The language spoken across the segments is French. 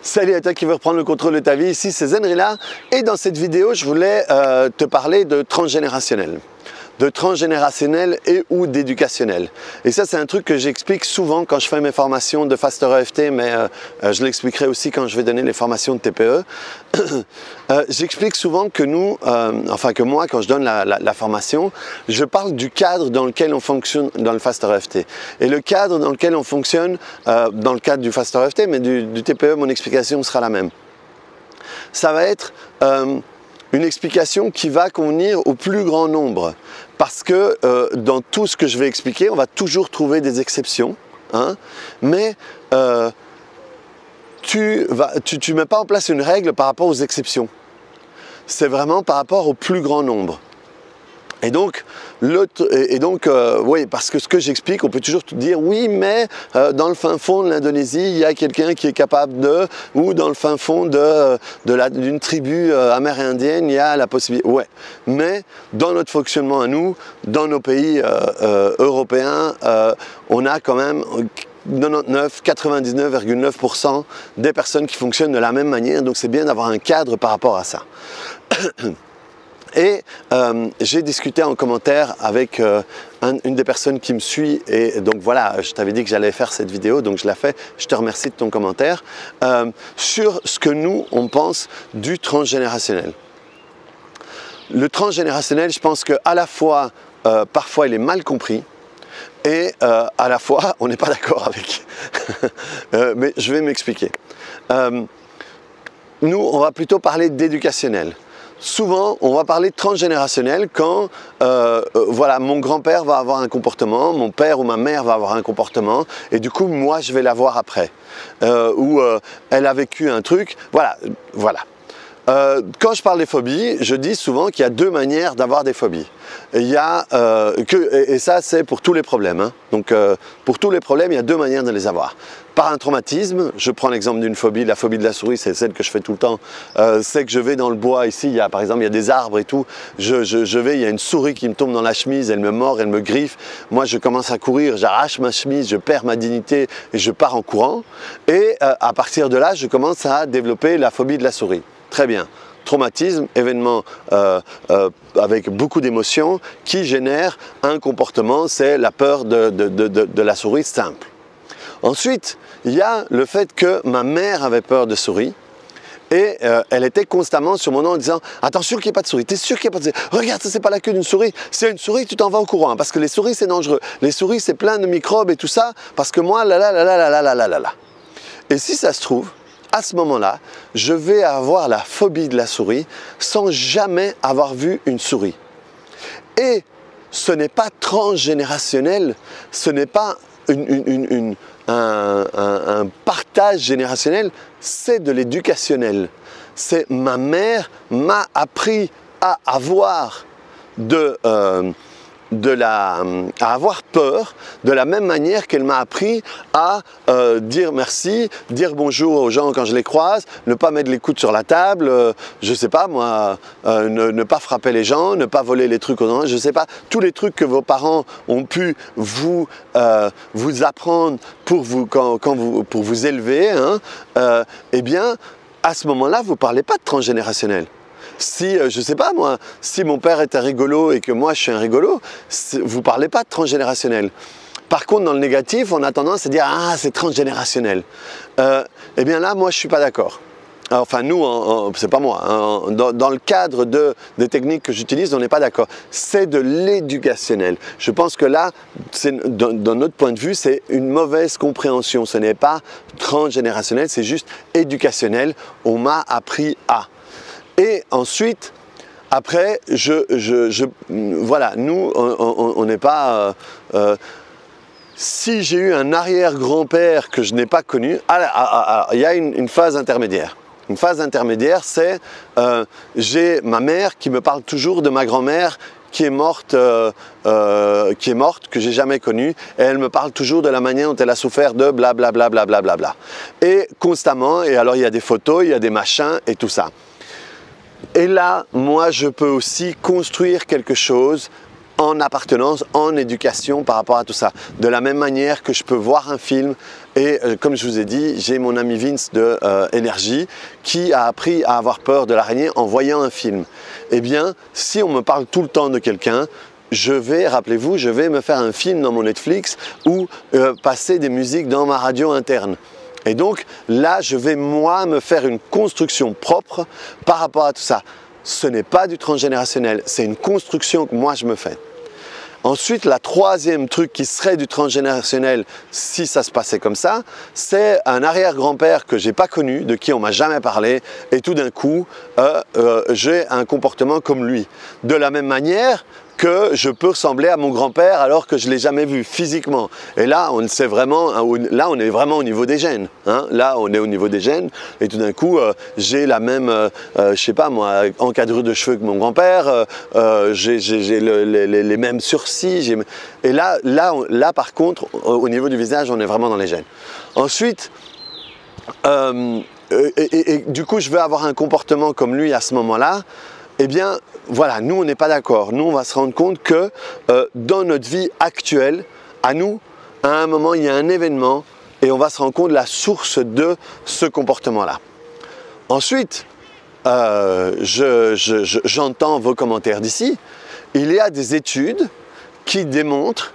Salut à toi qui veux reprendre le contrôle de ta vie, ici c'est Zenrila et dans cette vidéo je voulais te parler de transgénérationnel et ou d'éducationnel. Et ça c'est un truc que j'explique souvent quand je fais mes formations de Faster EFT, mais je l'expliquerai aussi quand je vais donner les formations de TPE. J'explique souvent que nous, que moi quand je donne la formation, je parle du cadre dans lequel on fonctionne dans le Faster EFT. Et le cadre dans lequel on fonctionne, dans le cadre du Faster EFT, mais du TPE, mon explication sera la même. Ça va être une explication qui va convenir au plus grand nombre. Parce que dans tout ce que je vais expliquer, on va toujours trouver des exceptions. Hein, mais tu mets pas en place une règle par rapport aux exceptions. C'est vraiment par rapport au plus grand nombre. Et donc, oui, parce que ce que j'explique, on peut toujours te dire, oui, mais dans le fin fond de l'Indonésie, il y a quelqu'un qui est capable de, ou dans le fin fond d'une tribu amérindienne, il y a la possibilité. Ouais, mais dans notre fonctionnement à nous, dans nos pays européens, on a quand même 99,9% des personnes qui fonctionnent de la même manière, donc c'est bien d'avoir un cadre par rapport à ça. Et j'ai discuté en commentaire avec une des personnes qui me suit, et donc voilà, je t'avais dit que j'allais faire cette vidéo, donc je la fais, je te remercie de ton commentaire, sur ce que nous, on pense du transgénérationnel. Le transgénérationnel, je pense qu'à la fois, parfois il est mal compris, et à la fois, on n'est pas d'accord avec. Mais je vais m'expliquer. Nous, on va plutôt parler d'éducationnel. Souvent, on va parler de transgénérationnel quand voilà, mon grand-père va avoir un comportement, mon père ou ma mère va avoir un comportement, et du coup, moi, je vais l'avoir après. Ou elle a vécu un truc, voilà. Quand je parle des phobies, je dis souvent qu'il y a deux manières d'avoir des phobies. Et ça, c'est pour tous les problèmes. Hein. Donc, pour tous les problèmes, il y a deux manières de les avoir. Par un traumatisme, je prends l'exemple d'une phobie, la phobie de la souris, c'est celle que je fais tout le temps. C'est que je vais dans le bois, ici, par exemple, il y a des arbres et tout. Je vais, il y a une souris qui me tombe dans la chemise, elle me mord, elle me griffe. Moi, je commence à courir, j'arrache ma chemise, je perds ma dignité et je pars en courant. Et à partir de là, je commence à développer la phobie de la souris. Très bien. Traumatisme, événement avec beaucoup d'émotions qui génère un comportement, c'est la peur de la souris simple. Ensuite, il y a le fait que ma mère avait peur de souris et elle était constamment sur mon nom en disant « Attention qu'il n'y ait pas de souris, t'es sûr qu'il n'y a pas de souris? Regarde, ça c'est pas la queue d'une souris, c'est une souris, tu t'en vas au courant, hein, parce que les souris c'est dangereux, les souris c'est plein de microbes et tout ça, parce que moi, là. » Et si ça se trouve, à ce moment-là, je vais avoir la phobie de la souris sans jamais avoir vu une souris. Et ce n'est pas transgénérationnel, ce n'est pas un partage générationnel, c'est de l'éducationnel. C'est ma mère m'a appris à avoir à avoir peur de la même manière qu'elle m'a appris à dire merci, dire bonjour aux gens quand je les croise, ne pas mettre les coudes sur la table, je sais pas moi, ne pas frapper les gens, ne pas voler les trucs aux gens, je sais pas, tous les trucs que vos parents ont pu vous apprendre pour vous élever, hein, eh bien à ce moment-là vous parlez pas de transgénérationnel. Si, je sais pas moi, si mon père est un rigolo et que moi je suis un rigolo, vous ne parlez pas de transgénérationnel. Par contre, dans le négatif, on a tendance à dire « Ah, c'est transgénérationnel ». Eh bien là, moi je ne suis pas d'accord. Enfin nous, c'est pas moi, hein, dans le cadre des techniques que j'utilise, on n'est pas d'accord. C'est de l'éducationnel. Je pense que là, dans notre point de vue, c'est une mauvaise compréhension. Ce n'est pas transgénérationnel, c'est juste éducationnel. On m'a appris à. Et ensuite, après, voilà, nous, on n'est pas... si j'ai eu un arrière-grand-père que je n'ai pas connu, il y a une phase intermédiaire. Une phase intermédiaire, c'est j'ai ma mère qui me parle toujours de ma grand-mère qui est morte, que j'ai jamais connue, et elle me parle toujours de la manière dont elle a souffert de blablabla. Et constamment, et alors il y a des photos, il y a des machins et tout ça. Et là, moi, je peux aussi construire quelque chose en appartenance, en éducation par rapport à tout ça. De la même manière que je peux voir un film Et comme je vous ai dit, j'ai mon ami Vince de Énergie qui a appris à avoir peur de l'araignée en voyant un film. Eh bien, si on me parle tout le temps de quelqu'un, rappelez-vous, je vais me faire un film dans mon Netflix ou passer des musiques dans ma radio interne. Et donc là, je vais moi me faire une construction propre par rapport à tout ça. Ce n'est pas du transgénérationnel, c'est une construction que moi je me fais. Ensuite, la troisième truc qui serait du transgénérationnel, si ça se passait comme ça, c'est un arrière-grand-père que j'ai pas connu, de qui on m'a jamais parlé, et tout d'un coup, j'ai un comportement comme lui. De la même manière que je peux ressembler à mon grand-père alors que je l'ai jamais vu physiquement. Et là, on est vraiment au niveau des gènes. Hein. Là, on est au niveau des gènes, et tout d'un coup, j'ai la même, je sais pas moi, encadrure de cheveux que mon grand-père, j'ai les mêmes sourcils. Et là, par contre, au niveau du visage, on est vraiment dans les gènes. Ensuite, du coup, je vais avoir un comportement comme lui à ce moment-là. Eh bien, voilà, nous, on n'est pas d'accord. Nous, on va se rendre compte que dans notre vie actuelle, à nous, à un moment, il y a un événement et on va se rendre compte de la source de ce comportement-là. Ensuite, j'entends vos commentaires d'ici. Il y a des études qui démontrent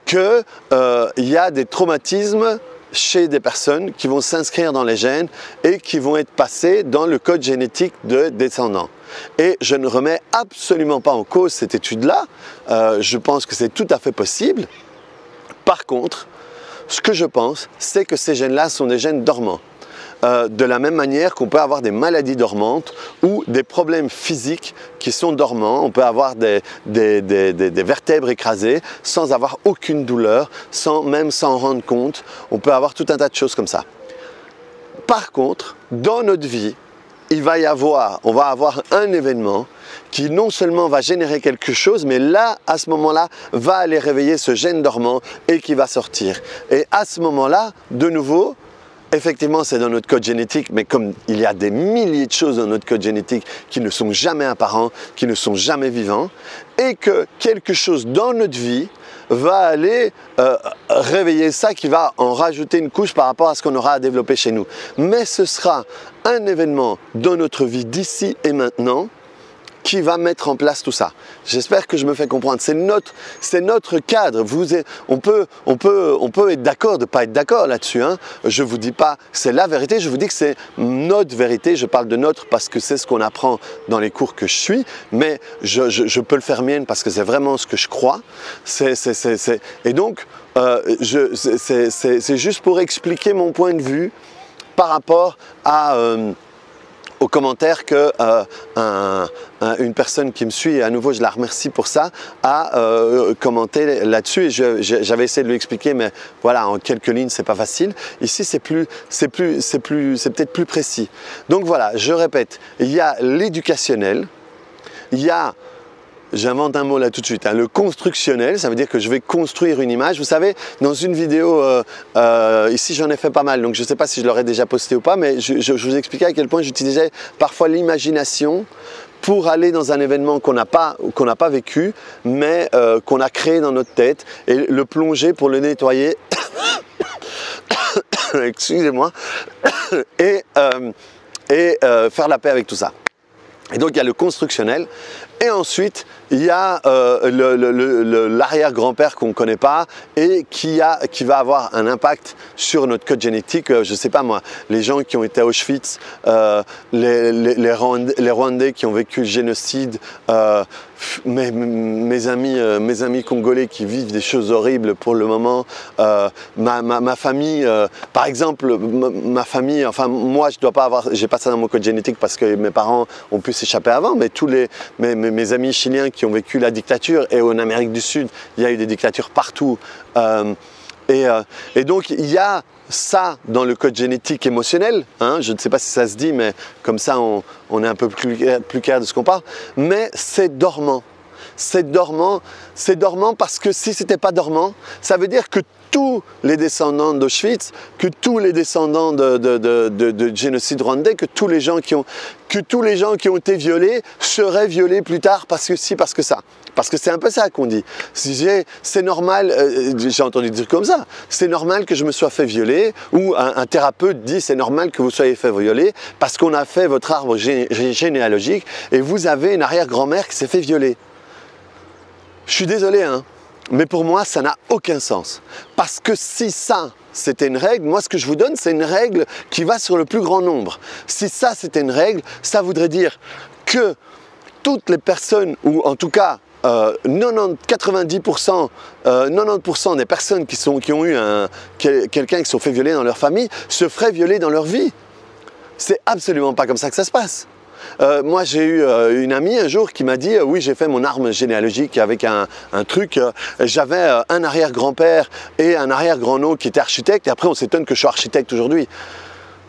qu'il y a des traumatismes chez des personnes qui vont s'inscrire dans les gènes et qui vont être passés dans le code génétique de descendants. Et je ne remets absolument pas en cause cette étude-là. Je pense que c'est tout à fait possible. Par contre, ce que je pense, c'est que ces gènes-là sont des gènes dormants. De la même manière qu'on peut avoir des maladies dormantes ou des problèmes physiques qui sont dormants. On peut avoir des vertèbres écrasées sans avoir aucune douleur, même s'en rendre compte. On peut avoir tout un tas de choses comme ça. Par contre, dans notre vie, on va avoir un événement qui non seulement va générer quelque chose, mais là, à ce moment-là, va aller réveiller ce gène dormant et qui va sortir. Et à ce moment-là, de nouveau, effectivement, c'est dans notre code génétique, mais comme il y a des milliers de choses dans notre code génétique qui ne sont jamais apparents, qui ne sont jamais vivants, et que quelque chose dans notre vie va aller réveiller ça, qui va en rajouter une couche par rapport à ce qu'on aura à développer chez nous. Mais ce sera un événement dans notre vie d'ici et maintenant qui va mettre en place tout ça. J'espère que je me fais comprendre. C'est notre cadre. On peut être d'accord de ne pas être d'accord là-dessus. Hein. Je ne vous dis pas c'est la vérité, je vous dis que c'est notre vérité. Je parle de notre parce que c'est ce qu'on apprend dans les cours que je suis, mais je peux le faire mienne parce que c'est vraiment ce que je crois. Et donc, c'est juste pour expliquer mon point de vue par rapport aux commentaires que une personne qui me suit, et à nouveau je la remercie pour ça, a commenté là-dessus, et j'avais essayé de lui expliquer, mais voilà, en quelques lignes c'est pas facile. Ici c'est peut-être plus précis. Donc voilà, je répète, il y a l'éducationnel, il y a, j'invente un mot là tout de suite, hein, le constructionnel, ça veut dire que je vais construire une image. Vous savez, dans une vidéo, ici j'en ai fait pas mal, donc je ne sais pas si je l'aurais déjà posté ou pas, mais je vous expliquais à quel point j'utilisais parfois l'imagination pour aller dans un événement qu'on n'a pas vécu, mais qu'on a créé dans notre tête, et le plonger pour le nettoyer, excusez-moi, et faire la paix avec tout ça. Et donc il y a le constructionnel, et ensuite il y a l'arrière-grand-père qu'on ne connaît pas et qui va avoir un impact sur notre code génétique. Je ne sais pas moi, les gens qui ont été à Auschwitz, les Rwandais qui ont vécu le génocide, mes amis congolais qui vivent des choses horribles pour le moment, ma famille, par exemple, ma famille, enfin moi j'ai pas ça dans mon code génétique parce que mes parents ont pu s'échapper avant, mais tous mes amis chiliens qui ont vécu la dictature, et en Amérique du Sud, il y a eu des dictatures partout. Et donc il y a ça dans le code génétique émotionnel, hein, je ne sais pas si ça se dit, mais comme ça on est un peu plus clair de ce qu'on parle, mais c'est dormant. C'est dormant parce que si ce n'était pas dormant, ça veut dire que tous les descendants d'Auschwitz, que tous les descendants de génocide rwandais, que tous les gens qui ont été violés seraient violés plus tard parce que si, parce que ça. Parce que c'est un peu ça qu'on dit. C'est normal, j'ai entendu dire comme ça, c'est normal que je me sois fait violer, ou un thérapeute dit c'est normal que vous soyez fait violer parce qu'on a fait votre arbre généalogique et vous avez une arrière-grand-mère qui s'est fait violer. Je suis désolé, hein, mais pour moi ça n'a aucun sens. Parce que si ça c'était une règle, moi ce que je vous donne c'est une règle qui va sur le plus grand nombre. Si ça c'était une règle, ça voudrait dire que toutes les personnes, ou en tout cas 90% des personnes qui ont eu quelqu'un qui se sont fait violer dans leur famille se feraient violer dans leur vie. C'est absolument pas comme ça que ça se passe. Moi j'ai eu une amie un jour qui m'a dit oui, j'ai fait mon arbre généalogique avec un truc, j'avais un arrière-grand-père et un arrière-grand-oncle qui était architecte et après on s'étonne que je suis architecte aujourd'hui.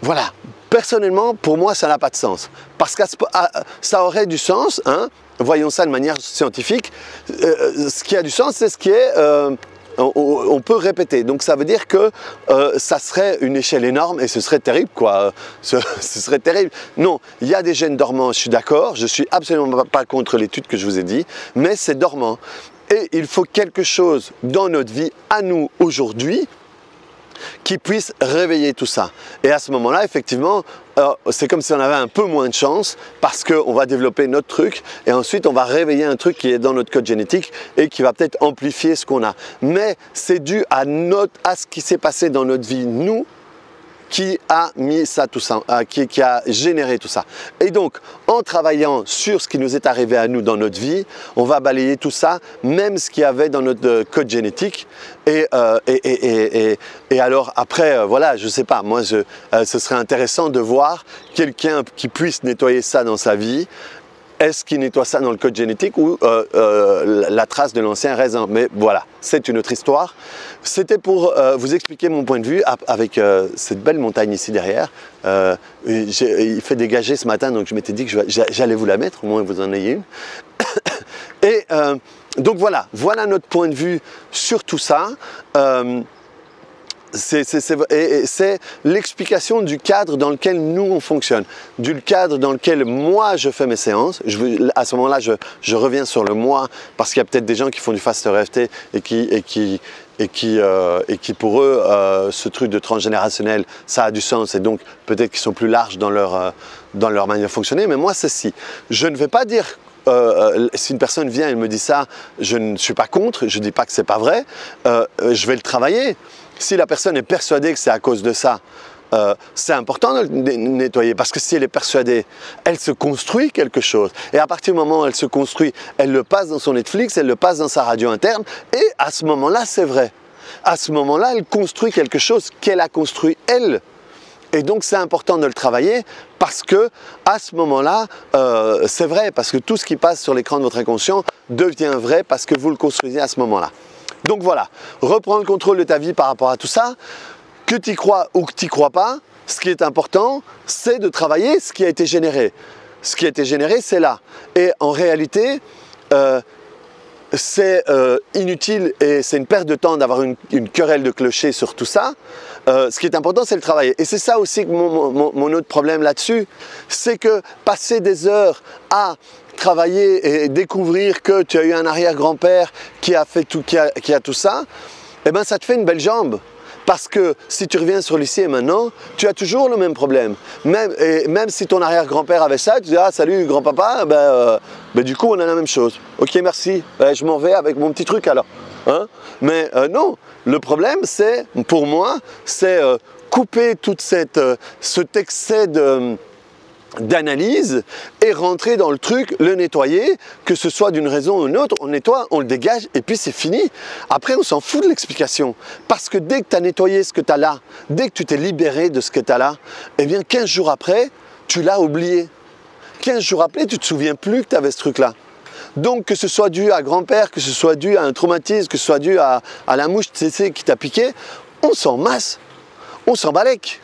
Voilà, personnellement pour moi ça n'a pas de sens parce que ça aurait du sens, hein. Voyons ça de manière scientifique, ce qui a du sens, c'est ce qui est, on peut répéter. Donc ça veut dire que ça serait une échelle énorme et ce serait terrible, quoi. Ce serait terrible. Non, il y a des gènes dormants, je suis d'accord, je suis absolument pas contre l'étude que je vous ai dit, mais c'est dormant. Et il faut quelque chose dans notre vie, à nous, aujourd'hui, qui puisse réveiller tout ça. Et à ce moment-là, effectivement, c'est comme si on avait un peu moins de chance parce qu'on va développer notre truc et ensuite on va réveiller un truc qui est dans notre code génétique et qui va peut-être amplifier ce qu'on a. Mais c'est dû à ce qui s'est passé dans notre vie, nous, qui a mis ça, tout ça, qui a généré tout ça. Et donc, en travaillant sur ce qui nous est arrivé à nous dans notre vie, on va balayer tout ça, même ce qu'il y avait dans notre code génétique. Et alors après, voilà, je sais pas, moi, ce serait intéressant de voir quelqu'un qui puisse nettoyer ça dans sa vie. Est-ce qu'il nettoie ça dans le code génétique ou la trace de l'ancien raisin? Mais voilà, c'est une autre histoire. C'était pour vous expliquer mon point de vue avec cette belle montagne ici derrière. Il fait dégager ce matin, donc je m'étais dit que j'allais vous la mettre, au moins vous en ayez une. Et donc voilà notre point de vue sur tout ça. C'est l'explication du cadre dans lequel nous on fonctionne, du cadre dans lequel moi je fais mes séances. À ce moment-là, je reviens sur le moi parce qu'il y a peut-être des gens qui font du fast EFT et qui pour eux ce truc de transgénérationnel ça a du sens et donc peut-être qu'ils sont plus larges dans leur manière de fonctionner. Mais moi c'est si. Je ne vais pas dire si une personne vient et me dit ça, je ne suis pas contre, je ne dis pas que c'est pas vrai, je vais le travailler. Si la personne est persuadée que c'est à cause de ça, c'est important de le nettoyer parce que si elle est persuadée, elle se construit quelque chose. Et à partir du moment où elle se construit, elle le passe dans son Netflix, elle le passe dans sa radio interne et à ce moment-là, c'est vrai. À ce moment-là, elle construit quelque chose qu'elle a construit elle. Et donc c'est important de le travailler parce que à ce moment-là, c'est vrai, parce que tout ce qui passe sur l'écran de votre inconscient devient vrai parce que vous le construisez à ce moment-là. Donc voilà, reprends le contrôle de ta vie par rapport à tout ça, que tu y crois ou que tu n'y crois pas, ce qui est important, c'est de travailler ce qui a été généré. Ce qui a été généré, c'est là. Et en réalité, c'est inutile et c'est une perte de temps d'avoir une querelle de clocher sur tout ça. Ce qui est important, c'est le travail. Et c'est ça aussi que mon autre problème là-dessus, c'est que passer des heures à travailler et découvrir que tu as eu un arrière-grand-père qui a fait tout, qui a tout ça, eh ben ça te fait une belle jambe. Parce que si tu reviens sur l'ici et maintenant, tu as toujours le même problème. Même si ton arrière-grand-père avait ça, tu dis « Ah, salut grand-papa, du coup on a la même chose. Ok, merci, je m'en vais avec mon petit truc alors. » Hein? Mais non, le problème c'est, pour moi, c'est couper tout cet excès d'analyse et rentrer dans le truc, le nettoyer, que ce soit d'une raison ou d'une autre, on nettoie, on le dégage et puis c'est fini. Après on s'en fout de l'explication parce que dès que tu as nettoyé ce que tu as là, dès que tu t'es libéré de ce que tu as là, eh bien 15 jours après, tu l'as oublié. 15 jours après, tu ne te souviens plus que tu avais ce truc-là. Donc que ce soit dû à grand-père, que ce soit dû à un traumatisme, que ce soit dû à la mouche qui t'a piqué, on s'en masse. On s'en balèque.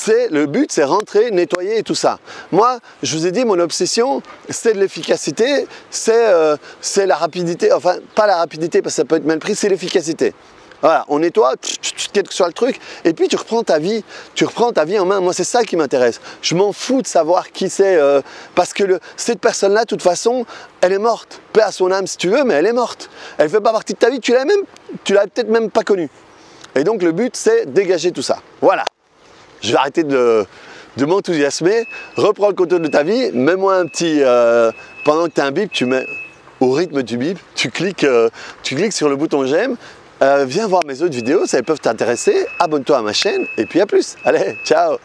Le but, c'est rentrer, nettoyer et tout ça. Moi, je vous ai dit, mon obsession, c'est de l'efficacité, c'est la rapidité, enfin, pas la rapidité parce que ça peut être mal pris, c'est l'efficacité. Voilà, on nettoie, quel que soit le truc, et puis tu reprends ta vie en main. Moi, c'est ça qui m'intéresse. Je m'en fous de savoir qui c'est, parce que cette personne-là, de toute façon, elle est morte. Paix à son âme si tu veux, mais elle est morte. Elle ne fait pas partie de ta vie, tu l'as peut-être même pas connue. Et donc, le but, c'est dégager tout ça. Voilà. Je vais arrêter de m'enthousiasmer. Reprends le contrôle de ta vie, mets-moi un petit... pendant que tu as un bip, tu mets au rythme du bip, tu cliques sur le bouton j'aime. Viens voir mes autres vidéos, ça peuvent t'intéresser. Abonne-toi à ma chaîne et puis à plus. Allez, ciao!